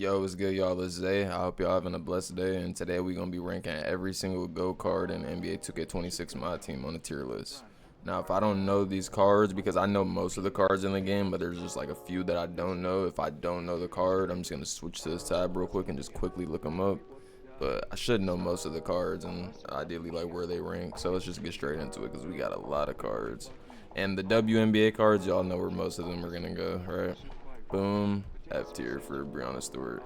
Yo, what's good, y'all? It's Zay. I hope y'all having a blessed day. And today we're gonna be ranking every single GO card in NBA 2K26 Myteam on a tier list. Now, if I don't know these cards, because I know most of the cards in the game, but there's just like a few that I don't know. If I don't know the card, I'm just gonna switch to this tab real quick and just quickly look them up. But I should know most of the cards and ideally like where they rank. So let's just get straight into it because we got a lot of cards. And the WNBA cards, y'all know where most of them are gonna go, right? Boom. F tier for Brianna Stewart.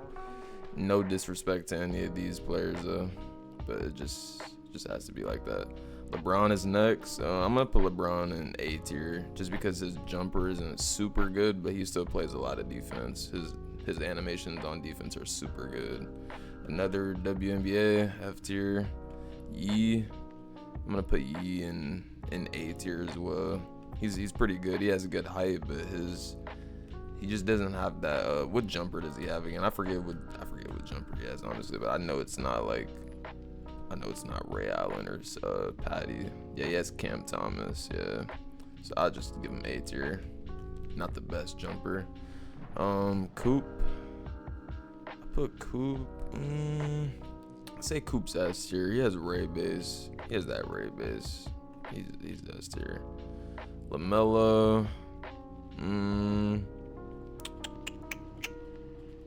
No disrespect to any of these players though, but it just has to be like that. LeBron is next. I'm gonna put LeBron in A tier just because his jumper isn't super good, but he still plays a lot of defense. His animations on defense are super good. Another WNBA F tier. Yee. I'm gonna put Yee in A tier as well. He's pretty good. He has a good height, but he just doesn't have that. What jumper does he have again? I forget what jumper he has honestly, but I know it's not Ray Allen or Patty. Yeah, he has Cam Thomas. Yeah, so I'll just give him A tier. Not the best jumper. Coop. I put Coop. I say Coop's S tier. He has Ray base. He has that Ray base. He's S tier. LaMelo.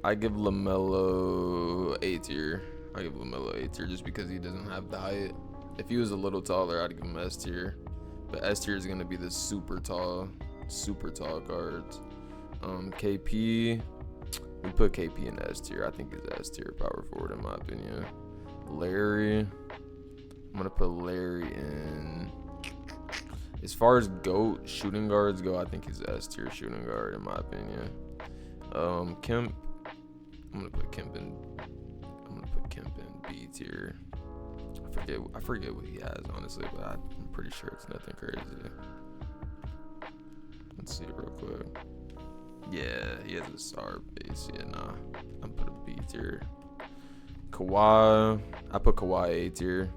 I give LaMelo A tier. Just because he doesn't have the height. If he was a little taller, I'd give him S tier. But S tier is gonna be the super tall cards. KP, we put KP in S tier. I think he's S tier power forward in my opinion. Larry, I'm gonna put Larry in. As far as GOAT shooting guards go, I think he's S tier shooting guard in my opinion. Kemp, I'm gonna put Kemp in B tier. I forget what he has honestly, but I'm pretty sure it's nothing crazy. Let's see real quick. Yeah, he has a star base. Yeah, nah, I'm put a B tier. Kawhi, I put Kawhi A tier.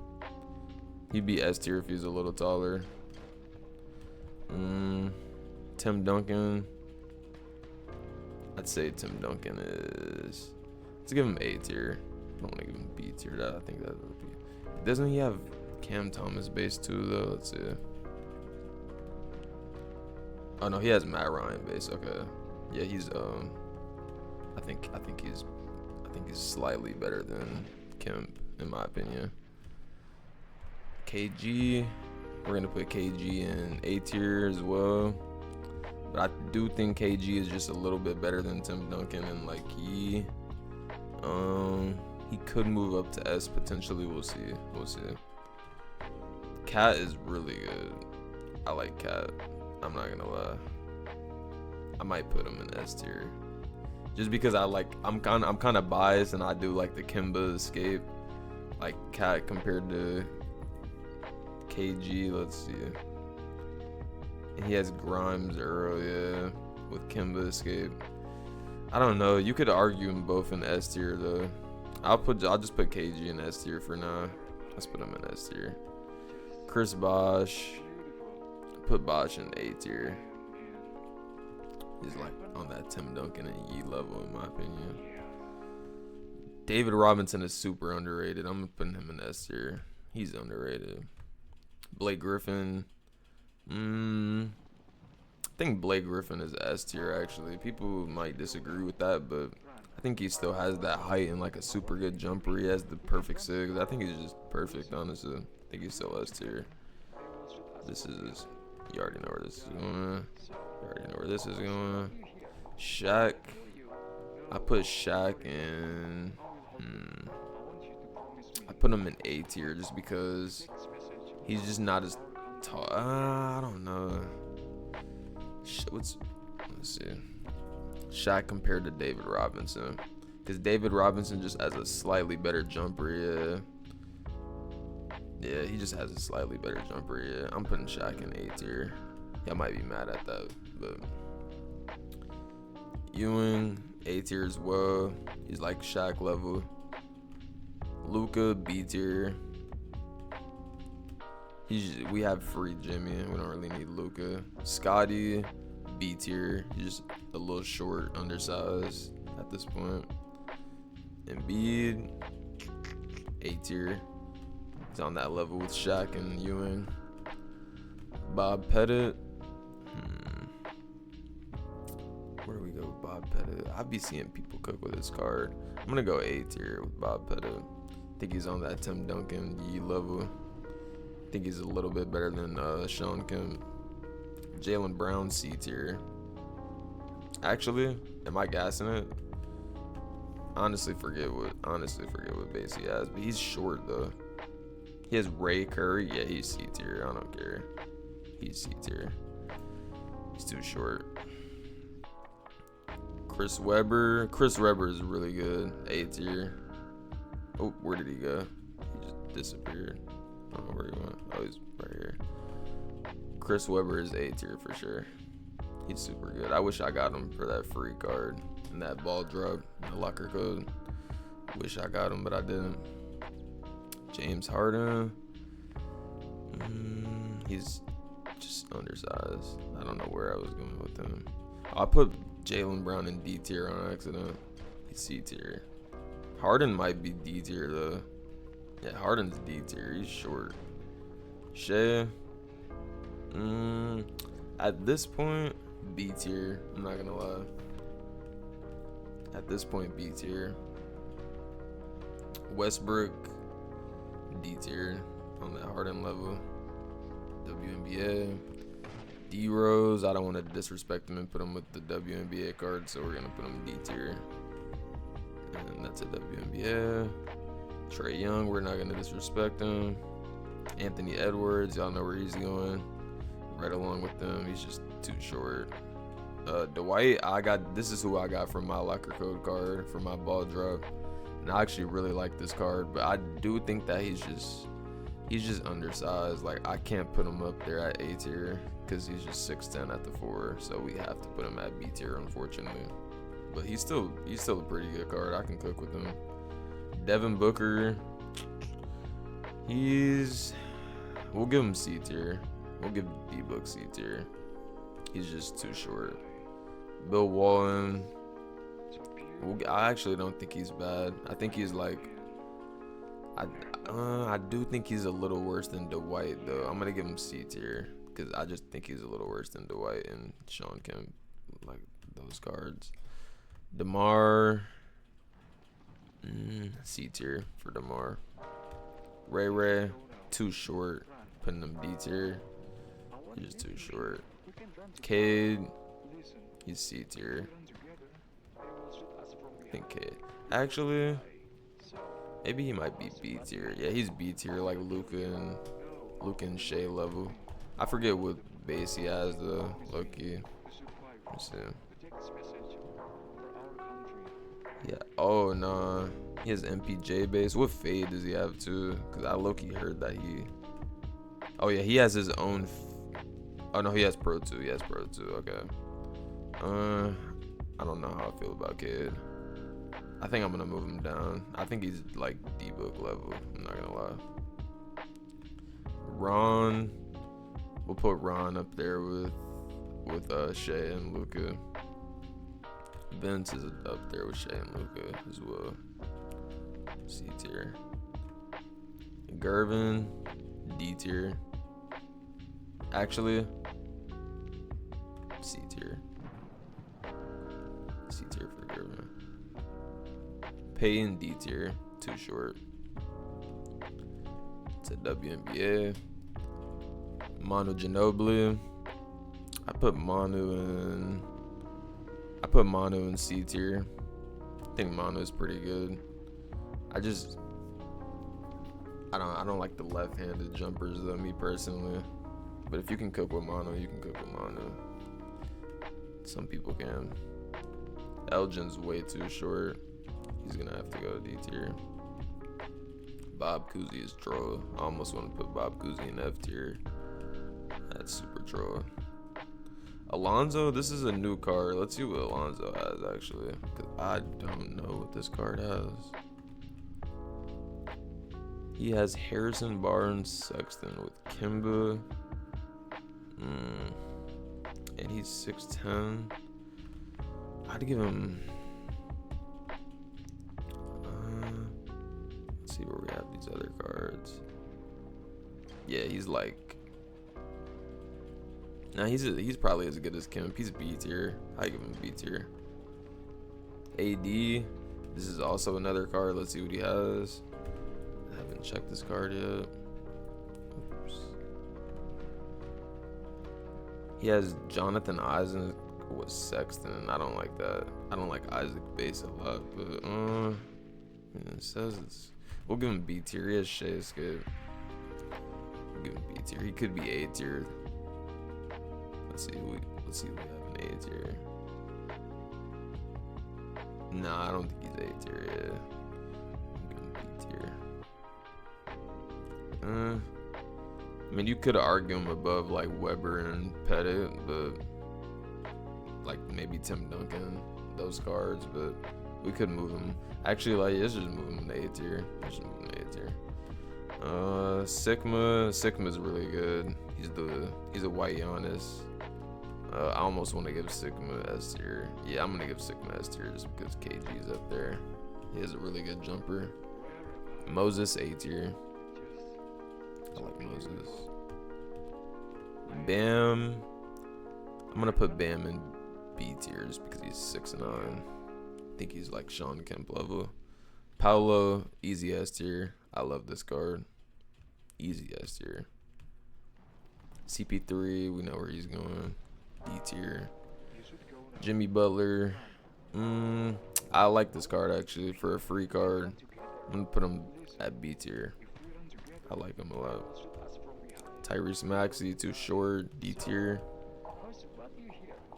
He'd be S tier if he's a little taller. Tim Duncan. I'd say Tim Duncan is. Let's give him A tier. I don't want to give him B tier. I think that would be. Doesn't he have Cam Thomas base too though? Let's see. Oh no, he has Matt Ryan base. Okay. Yeah, he's I think he's slightly better than Kemp in my opinion. KG. We're gonna put KG in A tier as well. But I do think KG is just a little bit better than Tim Duncan and like he could move up to S potentially. We'll see. Cat is really good. I like Cat. I'm not gonna lie. I might put him in S tier. Just because I'm kind of biased and I do like the Kimba escape. Like Cat compared to KG, let's see. And he has Grimes earlier with Kimba escape. I don't know. You could argue them both in S tier though. I'll just put KG in S tier for now. Let's put him in S tier. Chris Bosh. Put Bosh in A tier. He's like on that Tim Duncan and Yee level in my opinion. David Robinson is super underrated. I'm putting him in S tier. He's underrated. Blake Griffin. I think Blake Griffin is S tier actually. People might disagree with that, but I think he still has that height and like a super good jumper. He has the perfect sigs. I think he's just perfect, honestly. I think he's still S tier. You already know where this is going. Shaq. I put Shaq in. I put him in A tier just because he's just not as tall. I don't know. Let's see. Shaq compared to David Robinson, because David Robinson just has a slightly better jumper. Yeah, he just has a slightly better jumper. Yeah, I'm putting Shaq in A tier. Y'all might be mad at that, but Ewing A tier as well. He's like Shaq level. Luka B tier. We have free Jimmy. We don't really need Luka. Scotty B tier. He's just a little short, undersized at this point. Embiid, A tier. He's on that level with Shaq and Ewing. Bob Pettit. Where do we go with Bob Pettit? I be seeing people cook with his card. I'm gonna go A tier with Bob Pettit. I think he's on that Tim Duncan Yee level. I think he's a little bit better than Sean Kemp. Jaylen Brown C tier. Actually, am I gassing it? Honestly forget what base he has, but he's short though. He has Ray Curry. Yeah, he's C tier. I don't care. He's C tier. He's too short. Chris Webber is really good. A tier. Oh, where did he go? He just disappeared. I don't know where he went. Oh, he's right here. Chris Webber is A tier for sure. He's super good. I wish I got him for that free card and that ball drop and the locker code. Wish I got him, but I didn't. James Harden. He's just undersized. I don't know where I was going with him. I put Jaylen Brown in D tier on accident. He's C tier. Harden might be D tier though. Yeah, Harden's D tier. He's short. Shea. At this point, B tier. I'm not gonna lie. At this point, B tier. Westbrook, D tier on that Harden level. WNBA. D Rose, I don't want to disrespect him and put him with the WNBA card, so we're gonna put him D tier. And that's a WNBA. Trae Young, we're not gonna disrespect him. Anthony Edwards, y'all know where he's going. Right along with them, he's just too short. Dwight, this is who I got from my locker code card for my ball drop, and I actually really like this card, but I do think that he's just undersized. Like, I can't put him up there at A tier because he's just 6'10" at the 4, so we have to put him at B tier, unfortunately. But he's still a pretty good card. I can cook with him. Devin Booker, we'll give him C tier. We'll give D-Book C tier. He's just too short. Bill Walton, I actually don't think he's bad. I think he's like, I do think he's a little worse than Dwight though. I'm gonna give him C tier because I just think he's a little worse than Dwight and Sean Kemp, like those cards. DeMar, C tier for DeMar. Ray, too short. Putting him D tier. He's just too short. Cade, he's C tier. I think Cade. Actually, maybe he might be B tier. Yeah, he's B tier, like Luka and Shea level. I forget what base he has though. Low-key. Let's see. Yeah. Oh no. He has MPJ base. What fade does he have too? Cause I low-key heard that he. Oh yeah, he has his own. Oh no, he has Pro 2. He has Pro 2. Okay. I don't know how I feel about Cade. I think I'm gonna move him down. I think he's like D-Book level. I'm not gonna lie. Ron, we'll put Ron up there with Shea and Luka. Vince is up there with Shea and Luka as well. C tier. Gervin, D tier. Actually, C tier. C tier for Gervin. Payton, D tier. Too short. It's a WNBA. Manu Ginobili. I put Manu in C tier. I think Manu is pretty good. I don't like the left-handed jumpers though, me personally. But if you can cook with Manu, you can cook with Manu. Some people can. Elgin's way too short. He's gonna have to go D tier. Bob Cousy is troll. I almost want to put Bob Cousy in F tier. That's super troll. Alonzo, this is a new card. Let's see what Alonzo has actually, because I don't know what this card has. He has Harrison Barnes, Sexton with Kimba. And he's 6'10". I'd give him. Let's see where we have these other cards. Yeah, he's like. Nah, he's probably as good as Kemp. He's B tier. I give him B tier. AD. This is also another card. Let's see what he has. I haven't checked this card yet. Oops. He has Jonathan Isaac with Sexton. I don't like that. I don't like Isaac base a lot, but it says it's. We'll give him B tier. He has Shea Escape. We'll give him B tier. He could be A tier. Let's see who we have in A tier. Nah, I don't think he's A tier. Yeah, I'm giving B tier. I mean, you could argue him above like Weber and Pettit, but like maybe Tim Duncan, those cards. But we could move him. Actually, like let's just move him in A tier. Let's just move him in A tier. Sigma's really good. He's a white Giannis. I almost want to give Sigma S tier. Yeah, I'm gonna give Sigma S tier just because KG's up there. He has a really good jumper. Moses A tier. I like Moses. Bam. I'm gonna put Bam in B tier just because he's 6'9". I think he's like Sean Kemp level. Paolo, easy S tier. I love this card. Easy S tier. CP3, we know where he's going. D tier. Jimmy Butler. I like this card actually for a free card. I'm gonna put him at B tier. I like him a lot. Tyrese Maxey, too short. D tier.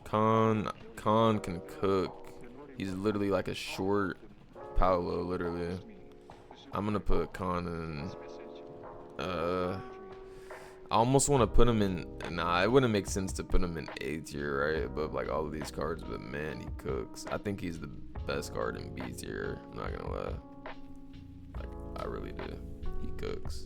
Khan can cook. He's literally like a short Paolo, literally. I'm gonna put Khan in. I almost want to put him in. Nah, it wouldn't make sense to put him in A tier, right? Above like all of these cards, but man, he cooks. I think he's the best card in B tier. I'm not gonna lie. Like, I really do. He cooks.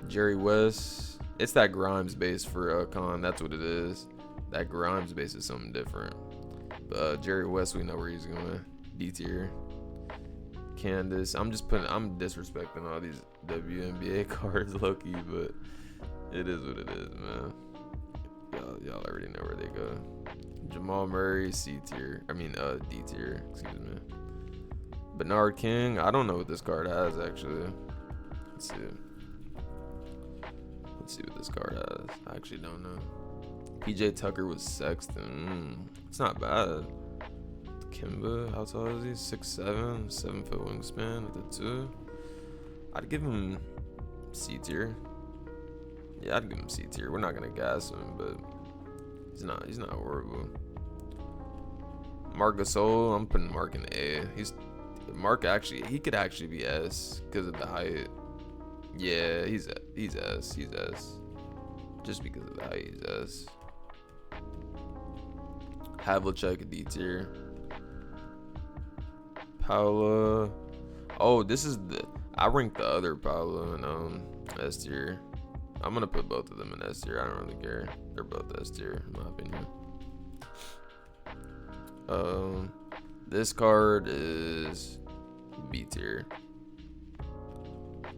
Jerry West. It's that Grimes base for Khan. That's what it is. That Grimes base is something different. But Jerry West, we know where he's going. D tier. Candace. I'm disrespecting all these WNBA cards, low-key, but it is what it is, man. Y'all already know where they go. Jamal Murray, C tier. D tier. Excuse me. Bernard King. I don't know what this card has actually. Let's see. Let's see what this card has. I actually don't know. PJ Tucker with Sexton. It's not bad. Kimba, how tall is he? 6'7", 7-foot wingspan with a 2. I'd give him C tier. Yeah, I'd give him C tier. We're not gonna gas him, but he's not horrible. Marc Gasol, I'm putting Mark in A. He could actually be S because of the height. Yeah, he's S. He's S. Just because of the height, he's S. Havlicek, D tier. Paolo. Oh, this is I ranked the other Paolo in S tier. I'm gonna put both of them in S tier. I don't really care. They're both S tier, in my opinion. This card is B tier.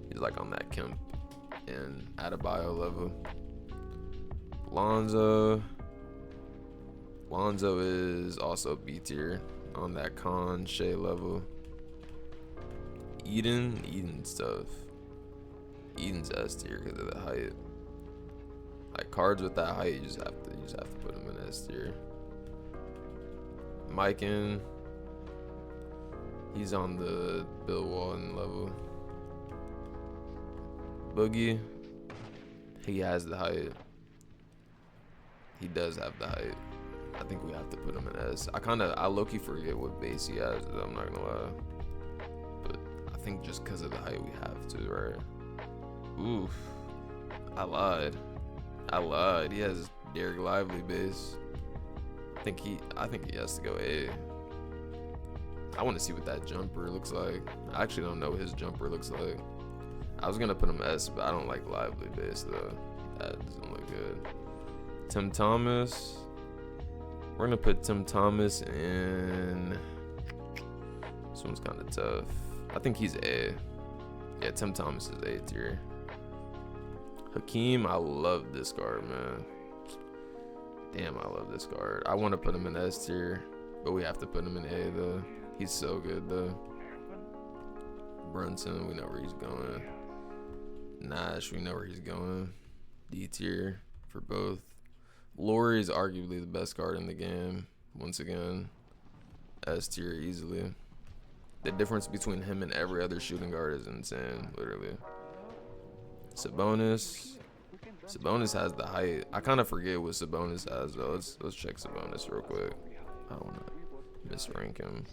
He's like on that Kemp and Adebayo level. Lonzo is also B tier on that Con Shea level. Eden's tough. Eden's S tier because of the height. Like cards with that height, you just have to put them in S tier. Myteam, he's on the Bill Walton level. Boogie, he has the height. He does have the height. I think we have to put him in S. I low-key forget what base he has, I'm not gonna lie. But I think just because of the height we have to, right? Oof. I lied. He has Derek Lively base. I think he has to go A. I want to see what that jumper looks like. I actually don't know what his jumper looks like. I was gonna put him S, but I don't like Lively base though. That doesn't look good. Tim Thomas. We're gonna put Tim Thomas in. This one's kind of tough. I think he's A. Yeah, Tim Thomas is A tier. Hakeem, I love this card, man. Damn, I love this card. I want to put him in S tier, but we have to put him in A, though. He's so good, though. Brunson, we know where he's going. Nash, we know where he's going. D tier for both. Laurie's arguably the best card in the game. Once again, S tier easily. The difference between him and every other shooting guard is insane, literally. Sabonis has the height. I kind of forget what Sabonis has, though. Let's check Sabonis real quick. I don't want to misrank him.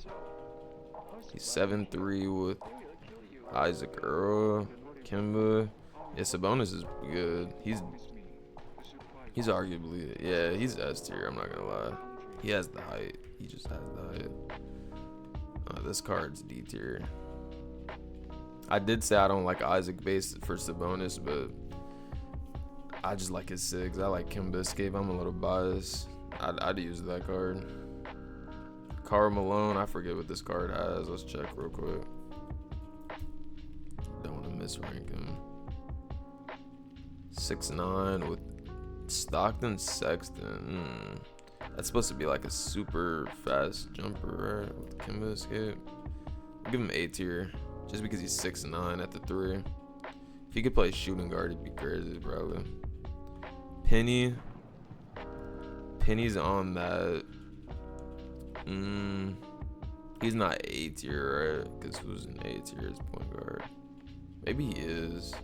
He's 7'3" with Isaac Earl, Kemba. Yeah, Sabonis is good. He's arguably, yeah, he's S tier. I'm not gonna lie. He has the height. He just has the height. This card's D tier. I did say I don't like Isaac based for Sabonis, but I just like his SIGs. I like Kemba Escape. I'm a little biased. I'd use that card. Karl Malone, I forget what this card has. Let's check real quick. Don't want to misrank him. 6'9" with Stockton Sexton. That's supposed to be like a super fast jumper, right? With Kemba Escape. I'll give him A tier, just because he's 6'9" at the 3. If he could play shooting guard, he'd be crazy, probably. Penny's on that. He's not A tier, right? Because who's an A tier as point guard? Maybe he is.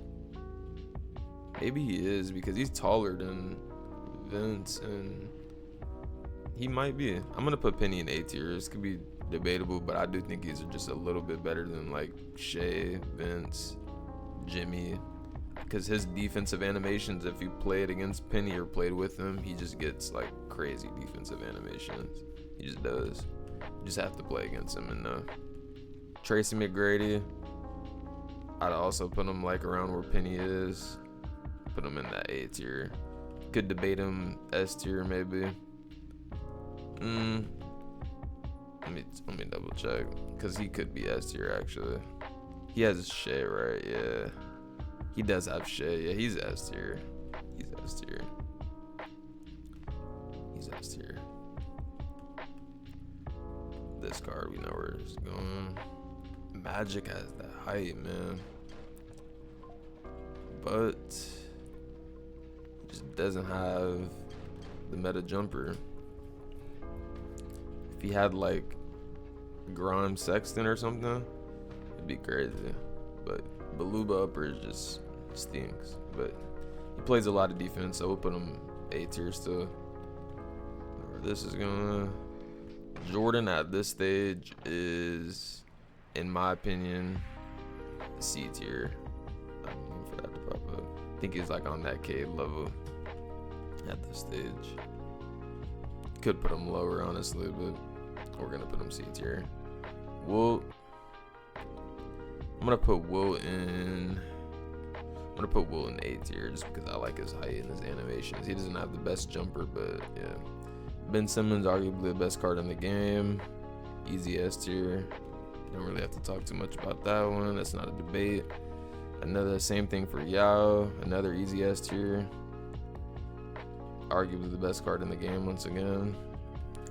Maybe he is because he's taller than Vince, and he might be. I'm gonna put Penny in A tier. This could be debatable, but I do think he's just a little bit better than like Shea, Vince, Jimmy. Because his defensive animations, if you played against Penny or played with him, he just gets like crazy defensive animations. He just does. You just have to play against him. And Tracy McGrady, I'd also put him like around where Penny is. Put him in that A tier. Could debate him S tier maybe. Let me double check, because he could be S tier actually. He has Shea, right? Yeah. He does have Shea. Yeah, he's S tier. He's S tier. He's S tier. This card, we know where it's going. Magic has that height, man. But he just doesn't have the meta jumper. If he had like Grimes Sexton or something, it'd be crazy. But Beluba upper just stinks. But he plays a lot of defense, so we'll put him A tier still. Where this is going. Jordan at this stage is, in my opinion, C tier. I'm waiting for that to pop up. I think he's like on that K level at this stage. Could put him lower, honestly, but we're gonna put him C tier. I'm gonna put Will in A tier just because I like his height and his animations. He doesn't have the best jumper, but yeah. Ben Simmons, arguably the best card in the game. Easy S tier. Don't really have to talk too much about that one. That's not a debate. Another same thing for Yao. Another easy S tier. Arguably the best card in the game once again.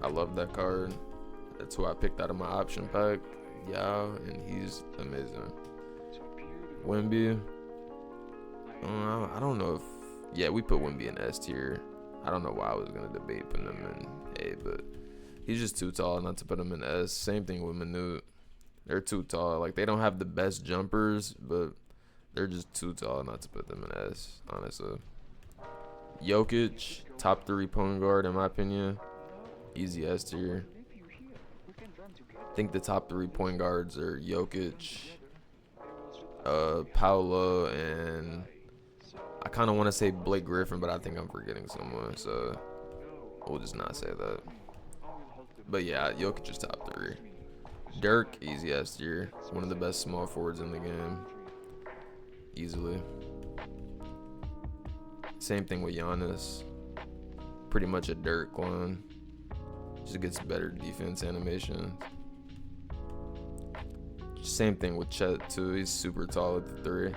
I love that card. That's who I picked out of my option pack. Yao, and he's amazing. Wemby. I don't know if... Yeah, we put Wemby in S tier. I don't know why I was going to debate putting him in A, but he's just too tall not to put him in S. Same thing with Manute. They're too tall. Like, they don't have the best jumpers, but they're just too tall not to put them in S, honestly. Jokic, top 3 point guard, in my opinion. Easy S tier. I think the top 3 point guards are Jokic, Paolo, and I kind of want to say Blake Griffin, but I think I'm forgetting someone, so we'll just not say that. But yeah, Jokic is top 3. Dirk, easy S tier. One of the best small forwards in the game. Easily. Same thing with Giannis. Pretty much a Dirk clone. Just gets better defense animations. Same thing with Chet too. He's super tall at the 3.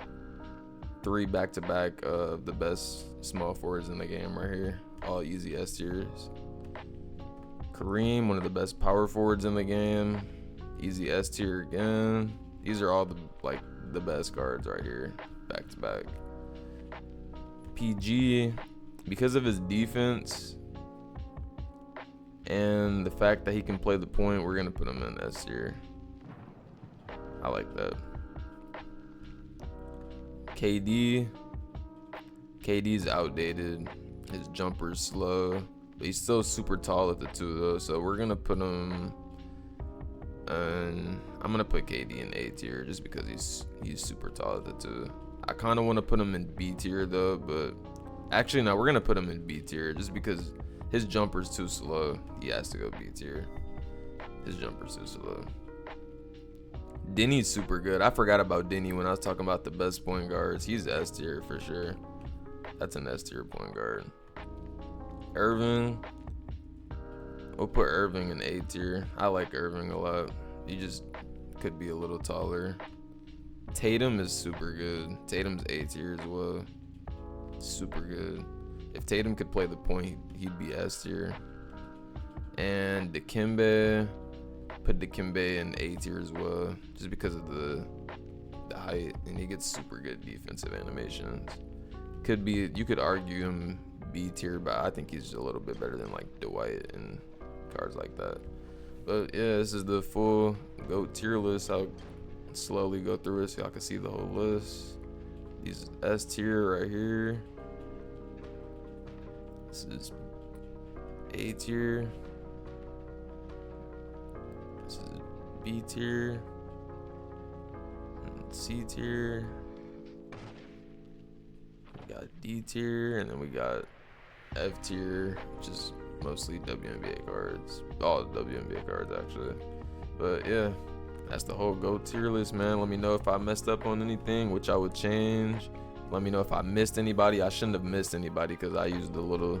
3 back-to-back of the best small forwards in the game right here. All easy S tiers. Kareem, one of the best power forwards in the game. Easy S tier again. These are all the best cards right here, back-to-back. PG, because of his defense and the fact that he can play the point, we're gonna put him in S tier. I like that. KD's outdated. His jumper's slow, but he's still super tall at the 2 though. So we're gonna put him. And I'm gonna put KD in A tier just because he's super tall at the 2. I kind of want to put him in B tier though, but actually no, we're gonna put him in B tier just because his jumper's too slow. He has to go B tier. His jumper's too slow. Denny's super good. I forgot about Denny when I was talking about the best point guards. He's S tier for sure. That's an S tier point guard. Irving. We'll put Irving in A tier. I like Irving a lot. He just could be a little taller. Tatum is super good. Tatum's A tier as well. Super good. If Tatum could play the point, he'd be S tier. And Dikembe. Put Dikembe in A tier as well, just because of the height, and he gets super good defensive animations. You could argue him B tier, but I think he's a little bit better than like Dwight and cards like that. But yeah, this is the full GOAT tier list. I'll slowly go through it so y'all can see the whole list. These S tier right here. This is A tier. This is B tier, and C tier. We got D tier, and then we got F tier, which is mostly WNBA cards. All WNBA cards, actually. But yeah, that's the whole GOAT tier list, man. Let me know if I messed up on anything, which I would change. Let me know if I missed anybody. I shouldn't have missed anybody because I used the little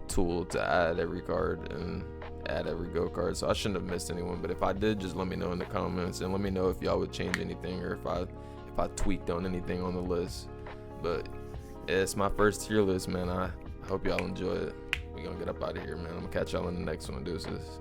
tool to add every card and add every GOAT card, so I shouldn't have missed anyone. But if I did, just let me know in the comments, and let me know if y'all would change anything or if I tweaked on anything on the list. But yeah, it's my first tier list, man. I hope y'all enjoy it. We gonna get up out of here, man. I'm gonna catch y'all in the next one. Deuces.